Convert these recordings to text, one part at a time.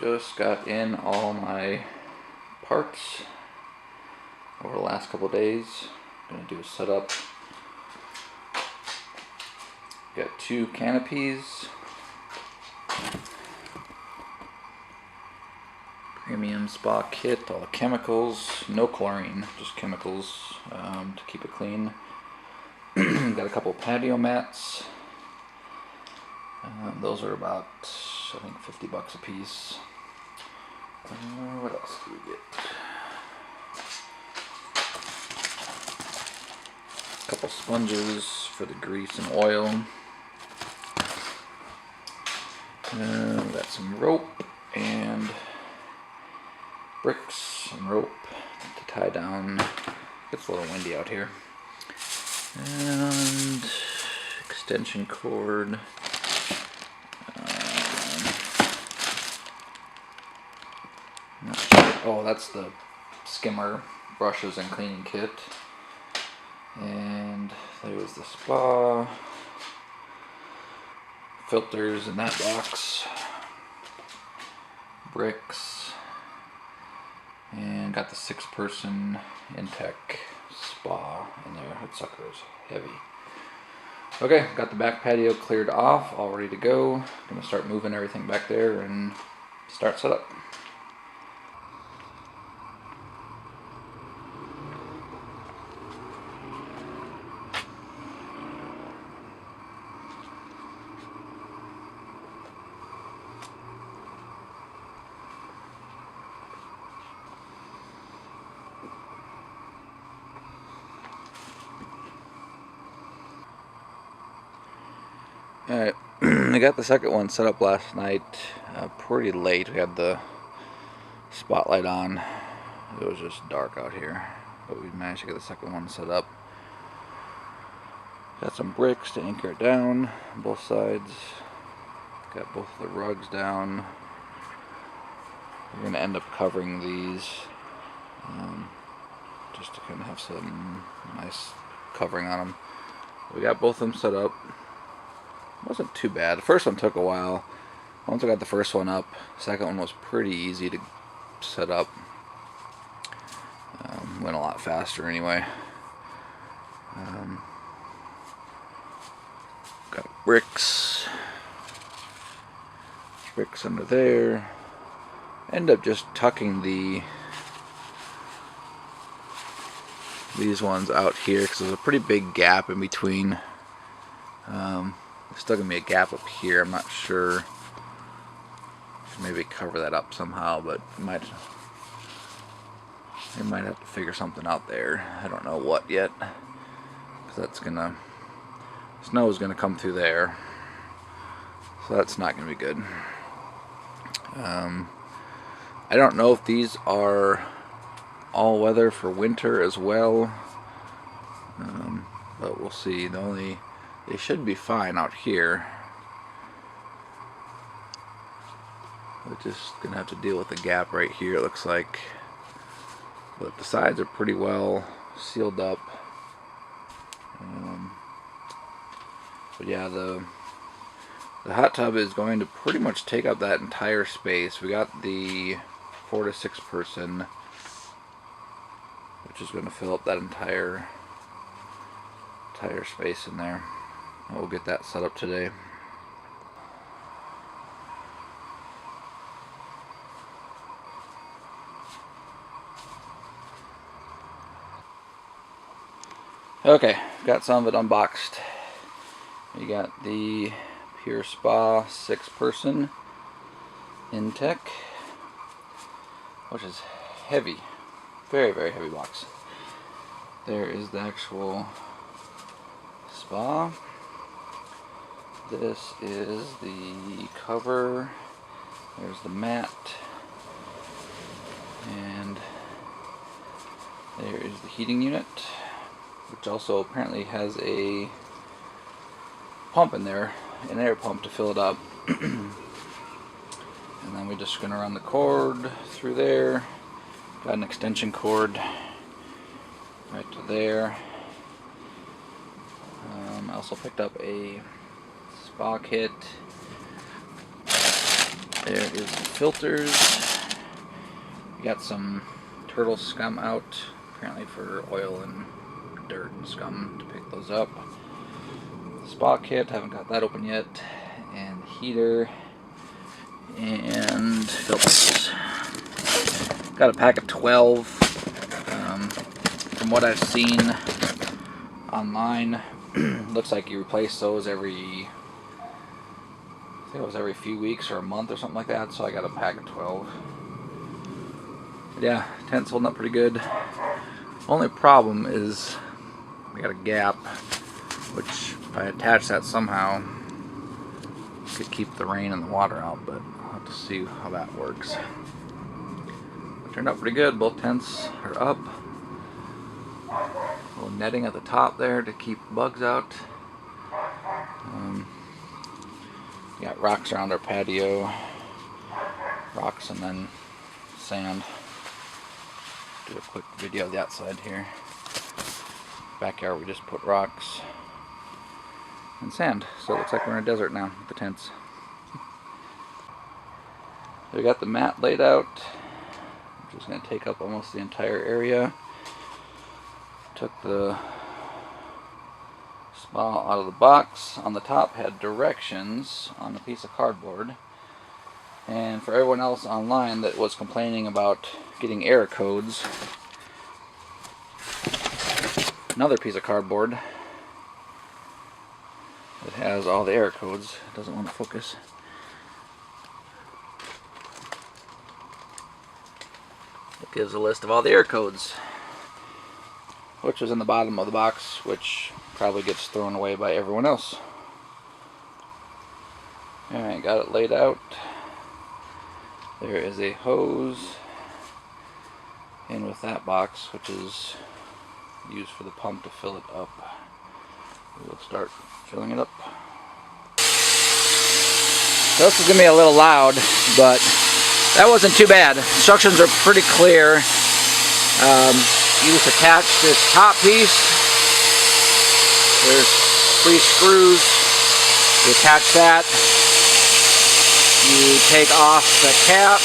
Just got in all my parts over the last couple of days. I'm going to do a setup. Got 2 canopies. Premium spa kit, all the chemicals, no chlorine, just chemicals to keep it clean. Got a couple patio mats. Those are about, I think, $50 a piece. What else do we get? A couple sponges for the grease and oil. We got some rope and bricks and rope to tie down. It's a little windy out here. And extension cord. Not sure. Oh, that's the skimmer, brushes, and cleaning kit. And there was the spa. Filters in that box. Bricks. And got the 6-person Intex Spa in there. That sucker is heavy. Okay, got the back patio cleared off, all ready to go. Gonna start moving everything back there and start setup. Alright, I got the second one set up last night pretty late. We had the spotlight on. It was just dark out here, but we managed to get the second one set up. Got some bricks to anchor it down on both sides. Got both of the rugs down. We're going to end up covering these just to kind of have some nice covering on them. We got both of them set up. Wasn't too bad. The first one took a while. Once I got the first one up, the second one was pretty easy to set up. Went a lot faster anyway. Got bricks under there. End up just tucking these ones out here because there's a pretty big gap in between. There's still gonna be a gap up here. I'm not sure. Maybe cover that up somehow, but they might have to figure something out there. I don't know what yet, because snow is gonna come through there, so that's not gonna be good. I don't know if these are all weather for winter as well, but we'll see. They should be fine out here. We're just gonna have to deal with the gap right here, it looks like. But the sides are pretty well sealed up. But yeah, the hot tub is going to pretty much take up that entire space. We got the 4 to 6 person, which is going to fill up that entire space in there. We'll get that set up today. Okay, got some of it unboxed. We got the PureSpa 6-person Intex, which is heavy, very, very heavy box. There is the actual spa. This is the cover. There's the mat. And there is the heating unit, which also apparently has a pump in there, an air pump to fill it up. And then we're just going to run the cord through there. Got an extension cord right to there. I also picked up a spa kit. There is the filters. We got some turtle scum out, apparently for oil and dirt and scum to pick those up. Spa kit, haven't got that open yet, and heater and filters. Got a pack of 12. From what I've seen online, looks like you replace those every, I think it was every few weeks or a month or something like that, so I got a pack of 12. But yeah, tent's holding up pretty good. Only problem is we got a gap, which if I attach that somehow, could keep the rain and the water out, but I'll have to see how that works. It turned out pretty good. Both tents are up. A little netting at the top there to keep bugs out. We got rocks around our patio. Rocks and then sand. Do a quick video of the outside here. Backyard we just put rocks and sand, so it looks like we're in a desert now with the tents. We got the mat laid out, which is going to take up almost the entire area. Took the spa out of the box. On the top had directions on a piece of cardboard. And for everyone else online that was complaining about getting error codes, another piece of cardboard that has all the error codes. It doesn't want to focus. It gives a list of all the error codes, which is in the bottom of the box, which probably gets thrown away by everyone else. Alright, got it laid out. There is a hose in with that box, which is used for the pump to fill it up. We'll start filling it up. So this is going to be a little loud, but that wasn't too bad. Instructions are pretty clear. You just attach this top piece. There's 3 screws. You attach that. You take off the cap,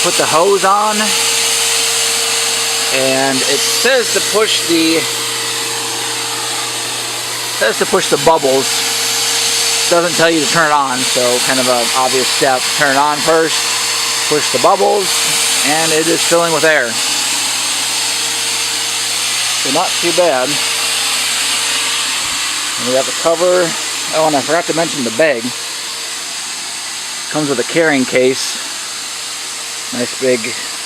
put the hose on, and it says to push the bubbles. It doesn't tell you to turn it on, so kind of an obvious step. Turn it on first, push the bubbles, and it is filling with air. So not too bad. And we have the cover. Oh, and I forgot to mention the bag. Comes with a carrying case. Nice big,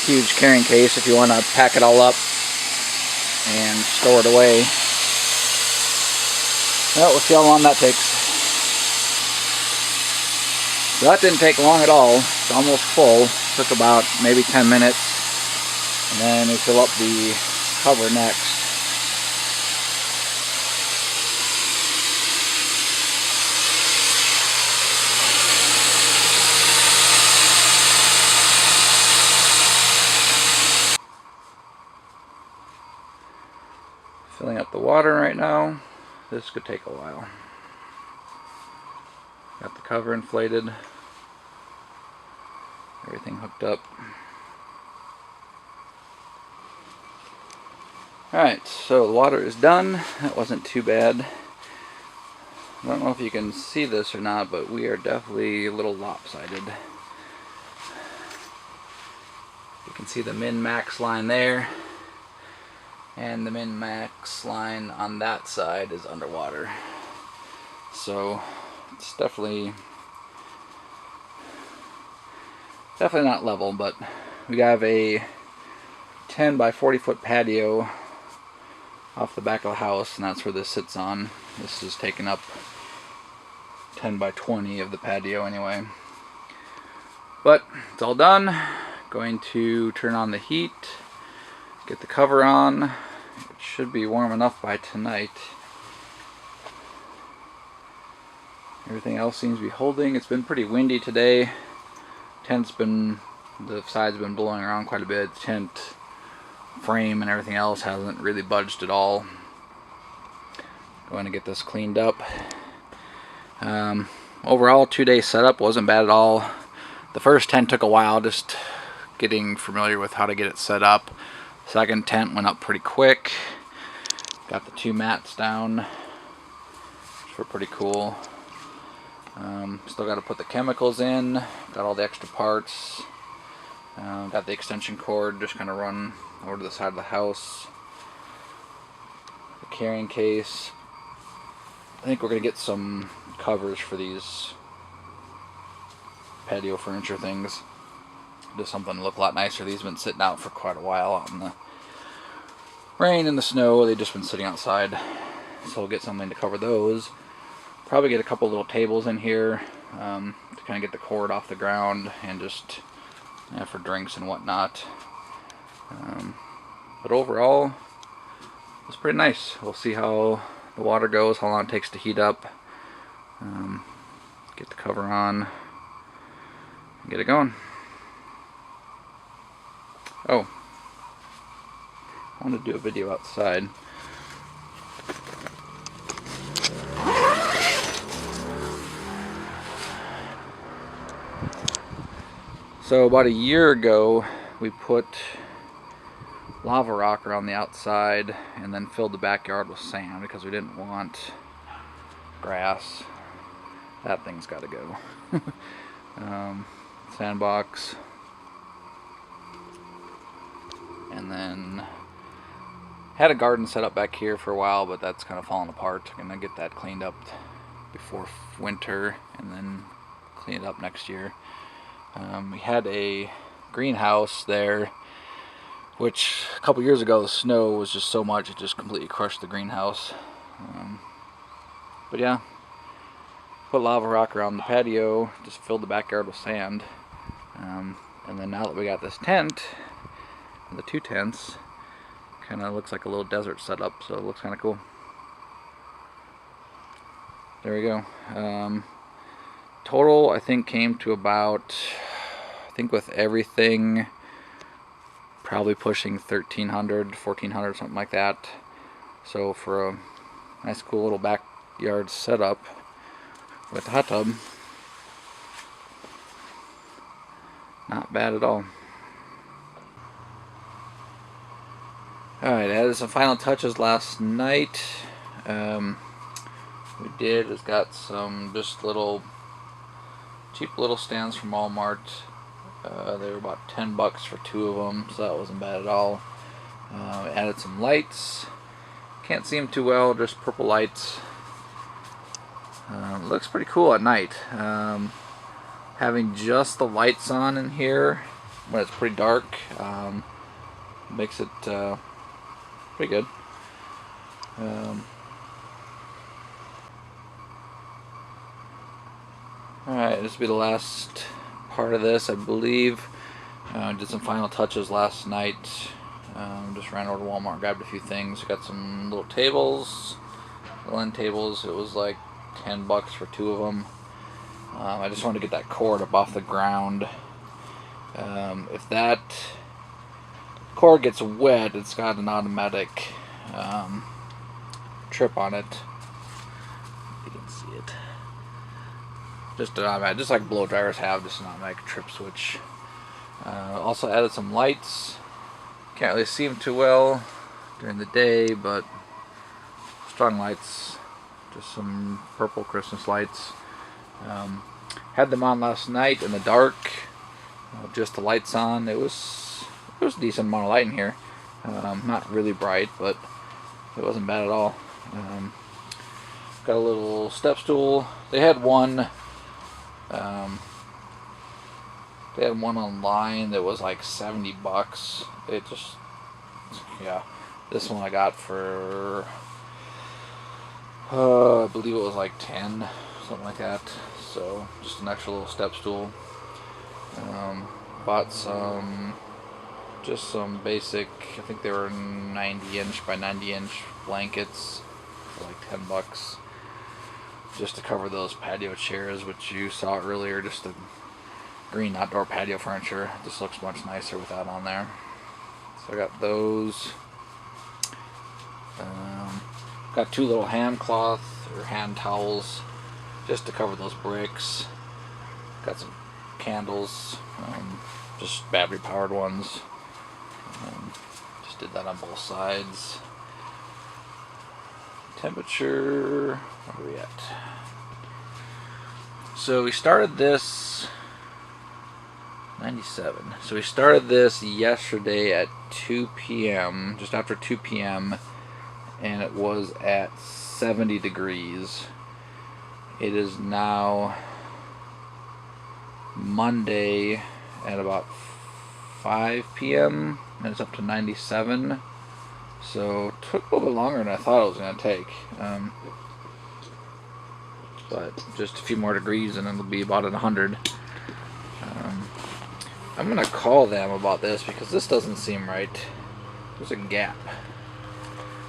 huge carrying case if you want to pack it all up and store it away. Well, we'll see how long that takes. So that didn't take long at all. It's almost full. Took about maybe 10 minutes. And then we fill up the cover next. Filling up the water right now. This could take a while. Got the cover inflated. Everything hooked up. Alright, so the water is done. That wasn't too bad. I don't know if you can see this or not, but we are definitely a little lopsided. You can see the min-max line there. And the min-max line on that side is underwater. So it's definitely not level, but we have a 10 by 40 foot patio off the back of the house, and that's where this sits on. This is taking up 10 by 20 of the patio anyway. But it's all done. Going to turn on the heat, get the cover on. It should be warm enough by tonight. Everything else seems to be holding. It's been pretty windy today. The side's been blowing around quite a bit. The tent frame and everything else hasn't really budged at all. Going to get this cleaned up. Overall, 2-day setup wasn't bad at all. The first tent took a while, just getting familiar with how to get it set up. Second tent went up pretty quick. Got the 2 mats down, which were pretty cool. Still got to put the chemicals in. Got all the extra parts. Got the extension cord just kind of run over to the side of the house. The carrying case. I think we're going to get some covers for these patio furniture things. Just something to look a lot nicer. These have been sitting out for quite a while out in the rain and the snow. They've just been sitting outside. So we'll get something to cover those. Probably get a couple little tables in here to kind of get the cord off the ground and just for drinks and whatnot. But overall, it's pretty nice. We'll see how the water goes, how long it takes to heat up. Get the cover on, get it going. Oh, I want to do a video outside. So about a year ago, we put lava rock around the outside and then filled the backyard with sand because we didn't want grass. That thing's got to go. Sandbox. And then had a garden set up back here for a while, but that's kind of fallen apart. I'm gonna get that cleaned up before winter and then clean it up next year. We had a greenhouse there, which a couple years ago the snow was just so much it just completely crushed the greenhouse. But yeah, put lava rock around the patio, just filled the backyard with sand. And then now that we got this tent, the 2 tents, kind of looks like a little desert setup, so it looks kind of cool. There we go. Total, I think, came to about, I think with everything, probably pushing 1,300, 1,400, something like that. So for a nice, cool little backyard setup with the hot tub, not bad at all. Alright, added some final touches last night. We did is got some just little cheap little stands from Walmart. They were about $10 for 2 of them, so that wasn't bad at all. Added some lights. Can't see them too well, just purple lights. Looks pretty cool at night. Having just the lights on in here when it's pretty dark makes it pretty good. Alright, this will be the last part of this, I believe. Did some final touches last night. Just ran over to Walmart, grabbed a few things. Got some little tables, little end tables. It was like $10 for 2 of them. I just wanted to get that cord up off the ground. If that cord gets wet, it's got an automatic trip on it. You can see it. Just an automatic, just like blow dryers have, just an automatic trip switch. Also added some lights. Can't really see them too well during the day, but strong lights. Just some purple Christmas lights. Had them on last night in the dark. Just the lights on. It was a decent amount of light in here. Not really bright, but it wasn't bad at all. Got a little step stool. They had one. They had one online that was like $70. It just, yeah. This one I got for, I believe it was like 10, something like that. So just an extra little step stool. Bought just some basic, I think they were 90-inch by 90-inch blankets for like $10. Just to cover those patio chairs, which you saw earlier, just the green outdoor patio furniture. It just looks much nicer with that on there. So I got those. Got 2 little hand cloth or hand towels just to cover those bricks. Got some candles, just battery powered ones. Just did that on both sides. Temperature, where are we at? So we started this 97. So we started this yesterday at 2 p.m., just after 2 p.m., and it was at 70 degrees. It is now Monday at about 5 p.m. and it's up to 97. So it took a little bit longer than I thought it was going to take. But just a few more degrees and it'll be about at 100. I'm going to call them about this because this doesn't seem right. There's a gap.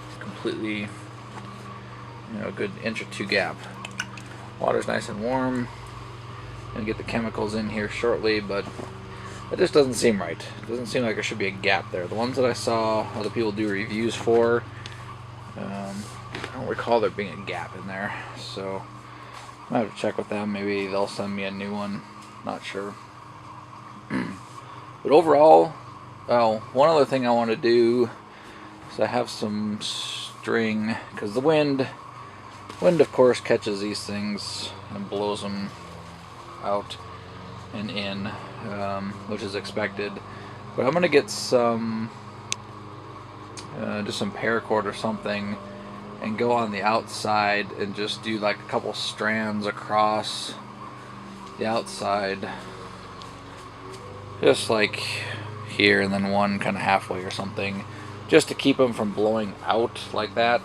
It's completely, a good inch or two gap. Water's nice and warm. Gonna get the chemicals in here shortly, but it just doesn't seem right. It doesn't seem like there should be a gap there. The ones that I saw other people do reviews for, I don't recall there being a gap in there. So I might have to check with them. Maybe they'll send me a new one. Not sure. But overall, one other thing I want to do is I have some string, because the wind of course catches these things and blows them out and in, which is expected. But I'm gonna get some just some paracord or something and go on the outside and just do like a couple strands across the outside, just like here, and then one kind of halfway or something, just to keep them from blowing out like that.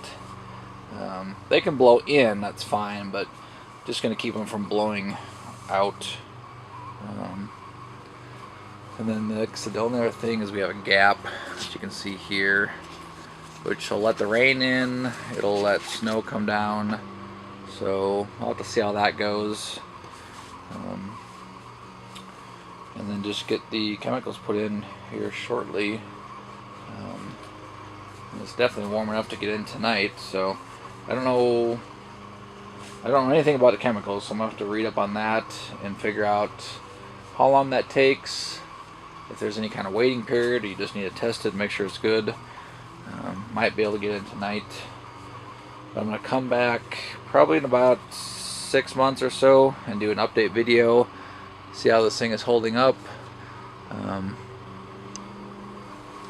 They can blow in, that's fine, but just going to keep them from blowing out. And then the only other thing is we have a gap, as you can see here, which will let the rain in, it'll let snow come down, so I'll have to see how that goes. And then just get the chemicals put in here shortly. It's definitely warm enough to get in tonight, so I don't know anything about the chemicals, so I'm going to have to read up on that and figure out how long that takes, if there's any kind of waiting period, or you just need to test it and make sure it's good. Might be able to get in tonight. But I'm going to come back probably in about 6 months or so and do an update video, see how this thing is holding up.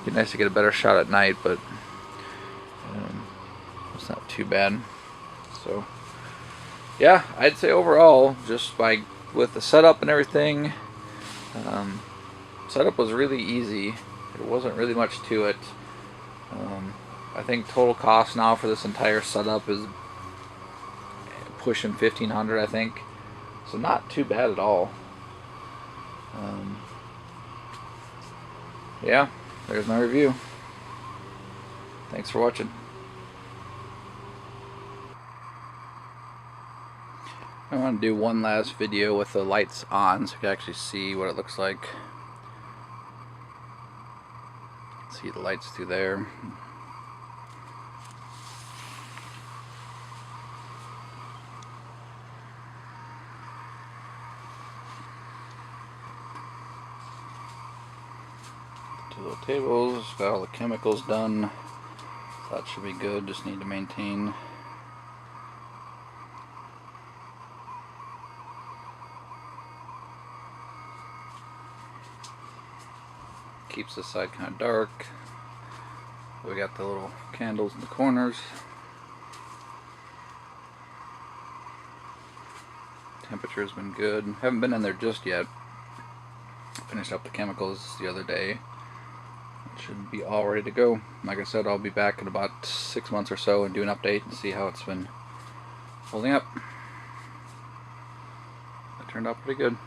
Be nice to get a better shot at night, but it's not too bad. So yeah, I'd say overall, just with the setup and everything, setup was really easy. There wasn't really much to it. I think total cost now for this entire setup is pushing $1,500, I think. So not too bad at all. Yeah, there's my review. Thanks for watching. I want to do one last video with the lights on so you can actually see what it looks like. See the lights through there. Two little tables, got all the chemicals done. So that should be good, just need to maintain. Keeps this side kind of dark. We got the little candles in the corners. Temperature has been good. Haven't been in there just yet. Finished up the chemicals the other day. It should be all ready to go. Like I said, I'll be back in about 6 months or so and do an update and see how it's been holding up. It turned out pretty good.